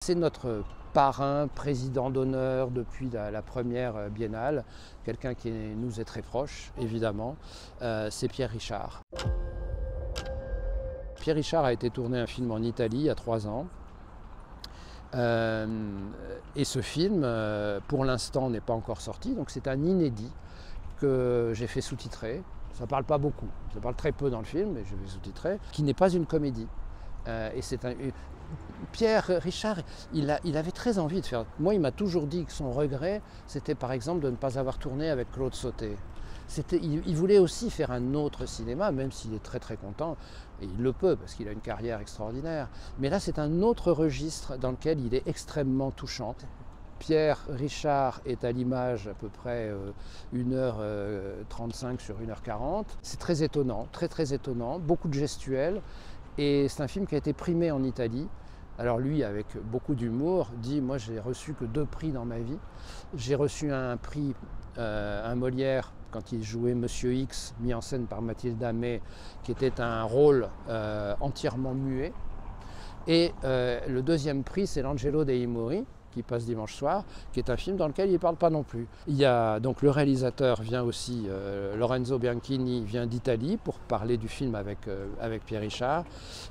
c'est notre parrain, président d'honneur depuis la première biennale, quelqu'un qui nous est très proche, évidemment, c'est Pierre Richard. Pierre Richard a été tourné un film en Italie il y a 3 ans. Et ce film, pour l'instant, n'est pas encore sorti, donc c'est un inédit que j'ai fait sous-titrer. Ça ne parle pas beaucoup, ça parle très peu dans le film, mais je vais sous-titrer, qui n'est pas une comédie. Et c'est Pierre Richard, il avait très envie de faire. Moi, il m'a toujours dit que son regret, c'était par exemple de ne pas avoir tourné avec Claude Sautet. Il voulait aussi faire un autre cinéma, même s'il est très très content, et il le peut parce qu'il a une carrière extraordinaire. Mais là, c'est un autre registre dans lequel il est extrêmement touchant. Pierre Richard est à l'image à peu près 1h35 sur 1h40. C'est très étonnant, très étonnant, beaucoup de gestuels. Et c'est un film qui a été primé en Italie. Alors lui, avec beaucoup d'humour, dit « Moi, j'ai reçu que 2 prix dans ma vie. J'ai reçu un prix, un Molière, quand il jouait Monsieur X, mis en scène par Mathilde Amé, qui était un rôle entièrement muet. Et le 2e prix, c'est l'Angelo dei Mori, qui passe dimanche soir, qui est un film dans lequel il ne parle pas non plus. Il y a donc le réalisateur vient aussi, Lorenzo Bianchini vient d'Italie pour parler du film avec Pierre Richard.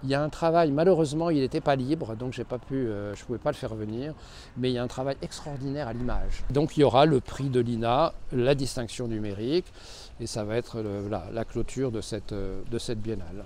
Il y a un travail, malheureusement il n'était pas libre, donc je ne pouvais pas le faire venir, mais il y a un travail extraordinaire à l'image. Donc il y aura le prix de l'INA, la distinction numérique, et ça va être la clôture de cette biennale.